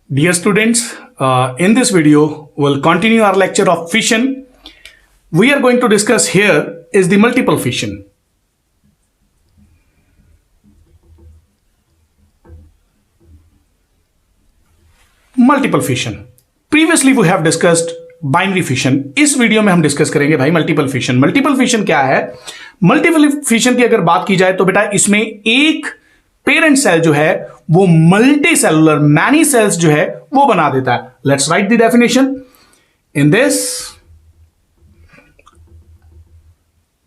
Dear students, in this video, we'll continue our lecture of fission. We are going to discuss here is the multiple fission. Multiple fission. Previously we have discussed binary fission. इस video में हम discuss करेंगे भाई multiple fission. Multiple fission क्या है? Multiple fission की अगर बात की जाए तो बेटा इसमें एक पेरेंट सेल जो है वो मल्टी सेलुलर मैनी सेल्स जो है वो बना देता है. Let's write the definition. In this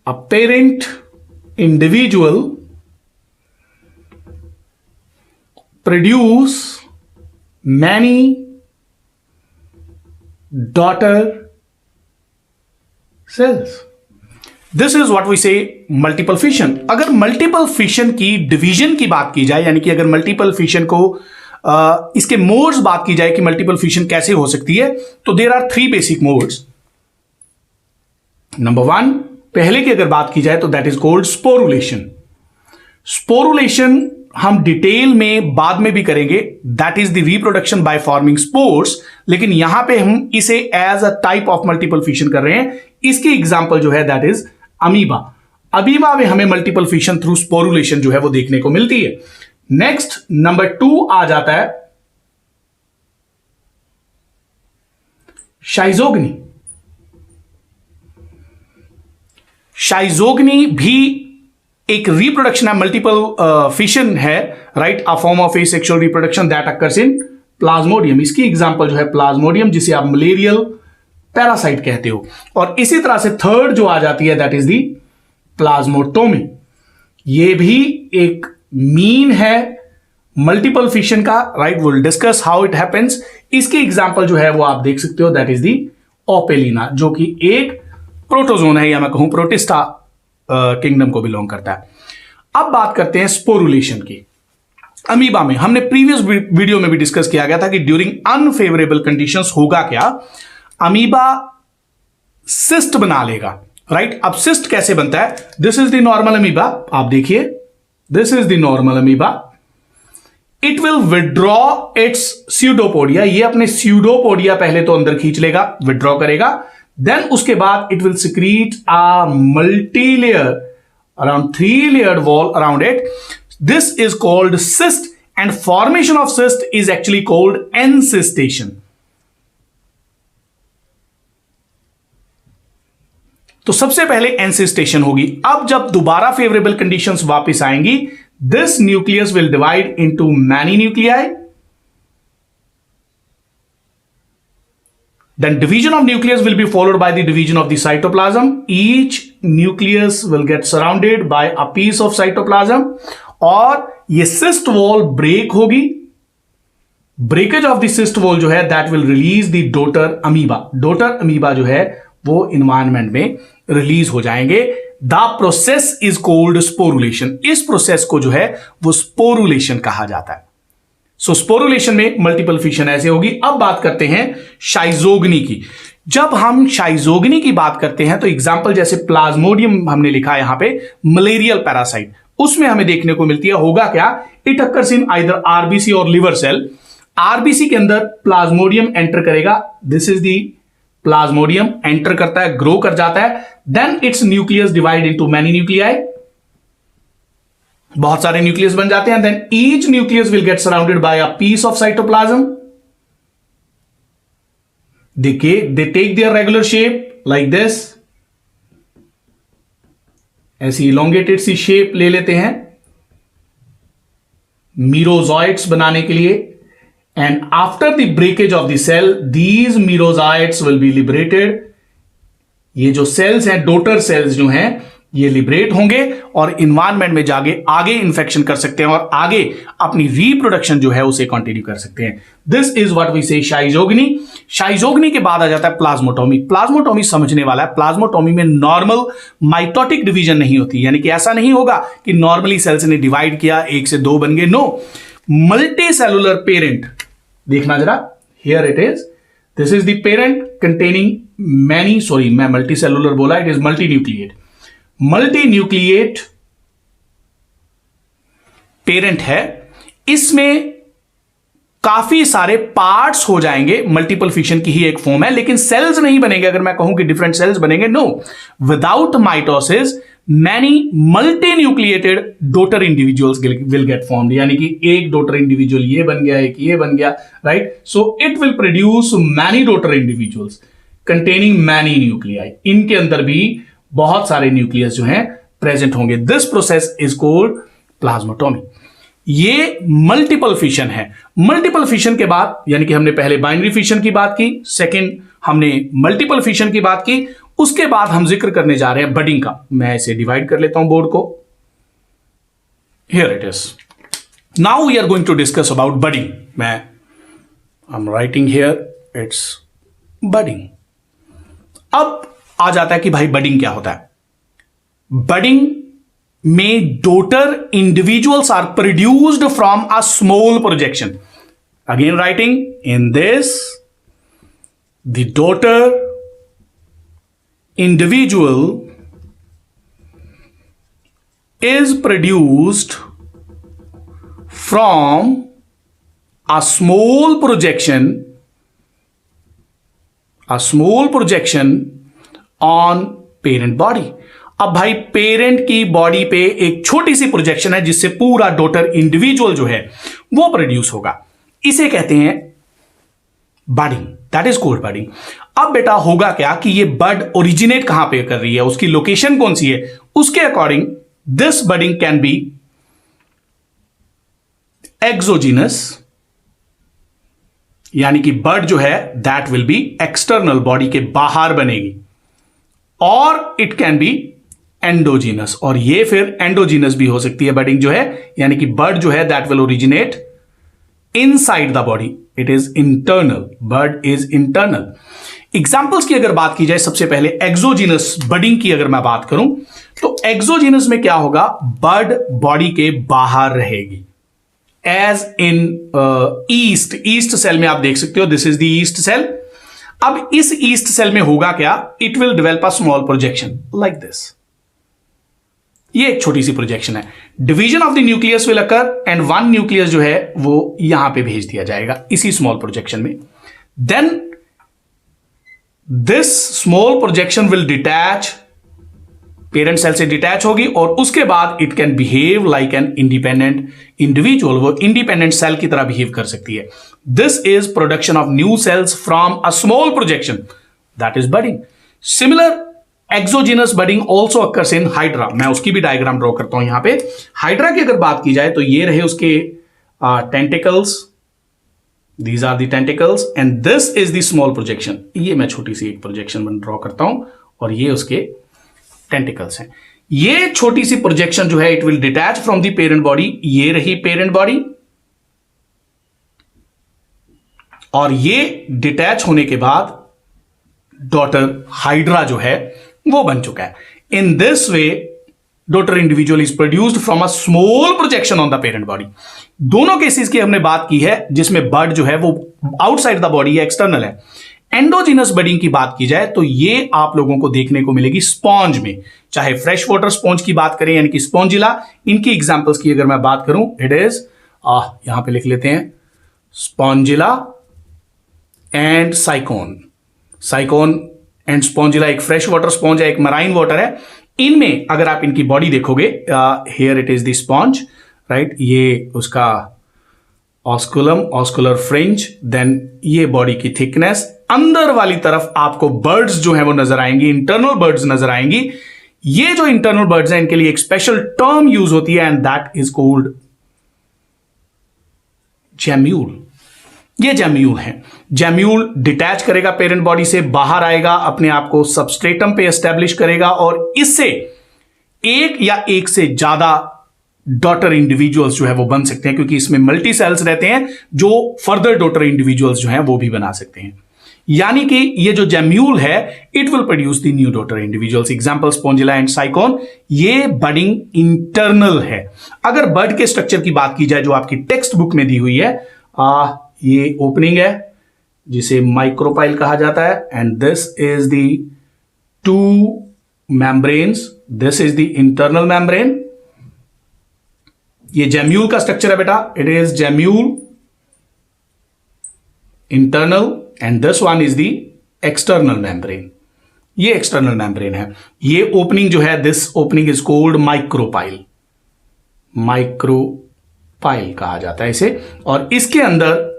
a parent individual produce many daughter cells. This is what we say multiple fission. अगर multiple fission की डिवीजन की बात की जाए, यानी कि अगर multiple fission को इसके मोड्स बात की जाए कि multiple fission कैसे हो सकती है, तो there are three basic modes. Number one, पहले की अगर बात की जाए तो that is called sporulation. Sporulation हम डिटेल में बाद में भी करेंगे. That is the reproduction by forming spores. लेकिन यहां पे हम इसे as a type of multiple fission कर रहे हैं. इसकी एग्जांपल जो है दैट इज अमीबा. अमीबा में हमें मल्टीपल फिशन थ्रू स्पोरुलेशन जो है वो देखने को मिलती है. नेक्स्ट नंबर 2 आ जाता है शाइजोगनी. शाइजोगनी भी एक रिप्रोडक्शन है, मल्टीपल फिशन है, right. A form of asexual reproduction that occurs in Plasmodium. इसकी एग्जांपल जो है प्लाज्मोडियम, जिसे आप मलेरियल पैरासाइट कहते हो. और इसी तरह से थर्ड जो आ जाती है दैट इज दी प्लाज्मोटोमी. ये भी एक मीन है मल्टीपल फिशन का, right. Will discuss how it happens. इसकी एग्जांपल जो है वो आप देख सकते हो दैट इज दी ओपेलिना, जो कि एक प्रोटोजोन है, या मैं कहूं प्रोटिस्टा किंगडम को बिलोंग करता है. अब बात करते हैं स्पोरुलेशन की. अमीबा में हमने प्रीवियस वीडियो में भी डिस्कस किया गया था कि ड्यूरिंग अनफेवरेबल कंडीशंस होगा क्या, अमीबा सिस्ट बना लेगा, राइट. अब सिस्ट कैसे बनता है? This is the normal amoeba. आप देखिए, this is the normal amoeba. It will withdraw it's pseudopodia. ये अपने स्यूडोपोडिया पहले तो अंदर खींच लेगा, विड्रॉ करेगा. देन उसके बाद it will secrete a multilayer around 3 layered wall around it. This is called cyst and formation of cyst is actually called encystation. तो सबसे पहले एनसिस्टेशन होगी. अब जब दोबारा फेवरेबल कंडीशंस वापस आएंगी, this nucleus will divide into many nuclei. Then division of nucleus will be followed by the division of the cytoplasm. Each nucleus will get surrounded by a piece of cytoplasm. और ये cyst wall break होगी. Breakage of the cyst wall जो है that will release the daughter amoeba. Daughter amoeba जो है वो environment में release हो जाएंगे. The process is called sporulation. इस process को जो है वो sporulation कहा जाता है. सो स्पोरुलेशन में मल्टीपल फिशन ऐसे होगी. अब बात करते हैं शाइजोगनी की. जब हम शाइजोगनी की बात करते हैं तो एग्जांपल जैसे प्लाज्मोडियम हमने लिखा है यहां पे, मलेरियल पैरासाइट, उसमें हमें देखने को मिलती है. होगा क्या? It occurs in either RBC और लिवर सेल. आरबीसी के अंदर प्लाज्मोडियम एंटर करेगा. This is the plasmodium enter करता है, ग्रो कर जाता है. Then its nucleus divide into many nuclei. बहुत सारे न्यूक्लियस बन जाते हैं. Then each nucleus will get surrounded by a piece of cytoplasm. They take their regular shape like this. ऐसी इलोंगेटेड सी शेप ले लेते हैं मीरोजॉइट्स बनाने के लिए. And after the breakage of the cell, these merozoites will be liberated. ये जो सेल्स हैं, डोटर सेल्स जो हैं, ये लिबरेट होंगे और इन्वायरमेंट में जाके आगे इंफेक्शन कर सकते हैं और आगे अपनी रिप्रोडक्शन जो है उसे कंटिन्यू कर सकते हैं. दिस इज व्हाट वी से शाइजोगनी. शाइजोगनी के बाद आ जाता है प्लाज्मोटोमी. प्लाज्मोटोमी समझने वाला है. प्लाज्मोटोमी में नॉर्मल माइटोटिक डिवीजन नहीं होती, यानी कि ऐसा नहीं होगा कि नॉर्मली सेल्स ने डिवाइड किया, 1 से 2 बन गए. No, multicellular parent. देखना जरा, here it is. This is the parent containing many, sorry मैं मल्टी सेलुलर बोला, it is multinucleate. Multinucleate parent है. इसमें काफी सारे पार्ट्स हो जाएंगे, मल्टीपल फिशन की ही एक फॉर्म है, लेकिन सेल्स नहीं बनेंगे। अगर मैं कहूं कि डिफरेंट सेल्स बनेंगे, no, without mitosis many multinucleated daughter individuals will get formed, यानी कि एक डॉटर इंडिविजुअल ये बन गया, एक ये बन गया, right. So it will produce many daughter individuals containing many nuclei. इनके अंदर भी बहुत सारे न्यूक्लियस जो हैं प्रेजेंट होंगे। This process is called plasmotomy. ये मल्टीपल फिशन है। मल्टीपल फिशन के बाद, यानी कि हमने पहले बाइनरी फिशन की बात की, सेकंड हमने मल्टीपल फिशन की बात की, उसके बाद हम जिक्र करने जा रहे हैं बडिंग का। मैं इसे डिवाइड कर लेता हूं बोर्ड को। Here it is. Now we are going to discuss about budding. मैं I am writing here it's budding. अब आ जाता है कि भाई बडिंग क्या होता है। बडिंग में daughter individuals are produced from a small projection. Again writing in this, the daughter individual is produced from a small projection on parent body। अब भाई पेरेंट की बॉडी पे एक छोटी सी प्रोजेक्शन है जिससे पूरा डॉटर इंडिविजुअल जो है वो प्रोड्यूस होगा। इसे कहते हैं budding, that is called budding. अब बेटा होगा क्या कि ये बड ओरिजिनेट कहां पे कर रही है, उसकी लोकेशन कौन सी है, उसके according this budding can be exogenous, यानी कि बड जो है that will be external, body के बाहर बनेगी, और इट कैन बी एंडोजीनस, और ये फिर एंडोजीनस भी हो सकती है बडिंग जो है, यानी कि बड जो है that will originate inside the body, it is internal, bud is internal. Examples की अगर बात की जाए, सबसे पहले एक्सोजीनस बडिंग की अगर मैं बात करूं तो एक्सोजीनस में क्या होगा, बड बॉडी के बाहर रहेगी, एज इन ईस्ट सेल में आप देख सकते हो, this is the yeast cell. अब इस ईस्ट सेल में होगा क्या, it will develop a small projection like this. ये एक छोटी सी प्रोजेक्शन है। Division of the nucleus will occur and one nucleus जो है वो यहां पे भेज दिया जाएगा इसी स्मॉल प्रोजेक्शन में। Then this small projection will detach, parent cell से डिटैच होगी, और उसके बाद it can behave like an independent individual, वो इंडिपेंडेंट सेल की तरह बिहेव कर सकती है। This is production of new sales from a small projection, that is budding. Similar exogenous budding also occurs in hydra. मैं उसकी भी डायग्राम ड्रॉ करता हूं यहां पे। हाइड्रा की अगर बात की जाए तो ये रहे उसके tentacles, these are the tentacles and this is the small projection। ये मैं छोटी सी एक प्रोजेक्शन ड्रॉ करता हूं और ये उसके टेंटिकल्स हैं। ये छोटी सी प्रोजेक्शन जो है it will detach from the parent body, ये रही पेरेंट बॉडी, और ये डिटैच होने के बाद डॉटर हाइड्रा जो है वो बन चुका है। In this way daughter individual is produced from a small projection on the parent body. दोनों केसेस की हमने बात की है जिसमें बड जो है वो आउटसाइड द बॉडी है, एक्सटर्नल है। एंडोजीनस बडिंग की बात की जाए तो ये आप लोगों को देखने को मिलेगी स्पॉन्ज में, चाहे फ्रेश वाटर स्पॉन्ज की बात करें यानी कि स्पॉन्जिला। इनकी एग्जांपल्स की अगर मैं बात करूं, इट इज यहां पे लिख लेते हैं Spongilla and sycon. Sycon and Spongilla एक फ्रेश वाटर स्पॉन्ज है, एक मराइन वाटर है। इनमें अगर आप इनकी बॉडी देखोगे, here it is the sponge, right, ये उसका ऑस्कुलम, ऑस्कुलर फ्रिंज, देन ये बॉडी की थिकनेस। अंदर वाली तरफ आपको बर्ड्स जो है वो नजर आएंगी, इंटरनल बर्ड्स नजर आएंगी। ये जो इंटरनल बर्ड्स हैं इनके लिए एक स्पेशल टर्म यूज होती है एंड दैट इज कॉल्ड जैम्यूल। ये जैम्यूल है। जैम्यूल डिटैच करेगा पेरेंट बॉडी से, बाहर आएगा, अपने आप को सबस्ट्रेटम पे एस्टेब्लिश करेगा और इससे एक या एक से ज्यादा डॉटर इंडिविजुअल्स जो है वो बन सकते हैं, क्योंकि इसमें मल्टी सेल्स रहते हैं जो फर्दर डॉटर इंडिविजुअल्स जो हैं वो भी बना सकते हैं। यानी कि ये जो जैम्यूल है it will produce the new daughter individuals. Example Spongilla and sycon. ये बडिंग इंटरनल है। अगर बड के स्ट्रक्चर की बात की जाए जो आपकी टेक्स्ट बुक में दी हुई है, ये ओपनिंग है जिसे माइक्रोपाइल कहा जाता है, and this is the two membranes, this is the internal membrane. ये जैम्यूल का स्ट्रक्चर है बेटा, it is जैम्यूल internal, and this one is the external membrane. ये एक्सटर्नल मेम्ब्रेन है. ये ओपनिंग जो है, this opening is called micropyle. Micropyle कहा जाता है इसे. और इसके अंदर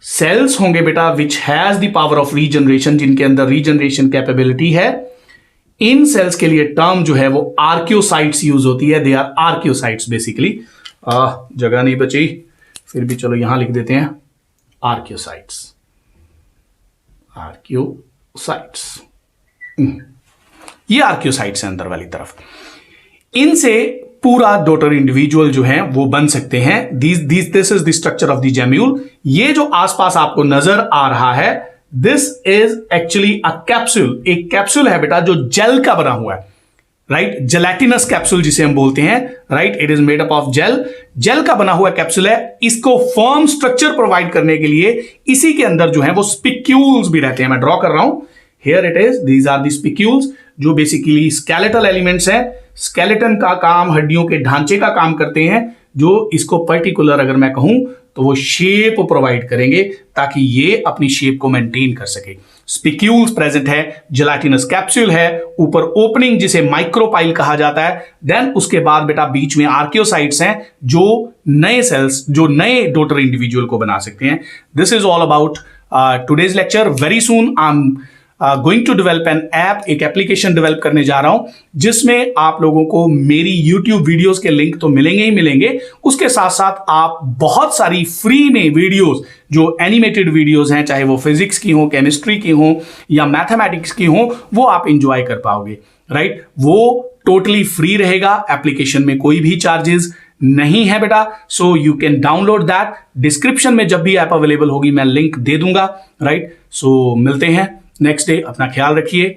सेल्स होंगे बेटा which has the power of regeneration, जिनके अंदर रीजनरेशन कैपेबिलिटी है. इन सेल्स के लिए टर्म जो है वो आर्क्योसाइट्स यूज होती है. They are archaeocytes basically. जगह नहीं बची, फिर भी चलो यहां लिख देते हैं आर्क्योसाइट्स. आर्क्योसाइट्स, ये आर्क्योसाइट्स है अंदर वाली तरफ. इनसे पूरा डॉटर इंडिविजुअल जो है वो बन सकते हैं. This is the structure of the gemmule. ये जो आसपास आपको नजर आ रहा है, this is actually a capsule. एक कैप्सूल है बेटा जो जेल का बना हुआ है, राइट. जेलेटिनस कैप्सूल जिसे हम बोलते हैं, right. It is made up of gel. Gel का बना हुआ कैप्सूल है. इसको फर्म स्ट्रक्चर प्रोवाइड करने के लिए इसी के अंदर जो है वो स्पिक्यूल्स भी रहते हैं. मैं ड्रॉ कर रहा हूं. Here it is, these are the spicules, जो बेसिकली स्केलेटल एलिमेंट्स हैं. स्केलेटन का काम हड्डियों के ढांचे का काम करते हैं, जो इसको पर्टिकुलर अगर मैं कहूं तो वो शेप प्रोवाइड करेंगे ताकि ये अपनी शेप को मेंटेन कर सके. स्पिक्यूल्स प्रेजेंट है, जेलाटिनस कैप्सूल है, ऊपर ओपनिंग जिसे माइक्रोपाइल कहा जाता है. देन उसके बाद बेटा बीच में आर्कियोसाइट्स हैं जो नए सेल्स, जो नए डॉटर इंडिविजुअल को बना सकते हैं. This is all about today's lecture. Very soon I am going to develop an app, एक एप्लीकेशन डेवलप करने जा रहा हूं जिसमें आप लोगों को मेरी YouTube वीडियोस के लिंक तो मिलेंगे ही मिलेंगे. उसके साथ साथ आप बहुत सारी फ्री में वीडियोस, जो एनिमेटेड वीडियोस हैं, चाहे वो फिजिक्स की हो, केमिस्ट्री की हो या मैथमेटिक्स की हो, वो आप इंजॉय कर पाओगे, राइट. वो टोटली फ्री रहेगा. एप्लीकेशन में कोई भी चार्जेस नहीं है बेटा. So you can download that. Description में जब भी ऐप अवेलेबल होगी मैं लिंक दे दूंगा, राइट. सो मिलते हैं नेक्स्ट डे. अपना ख्याल रखिए.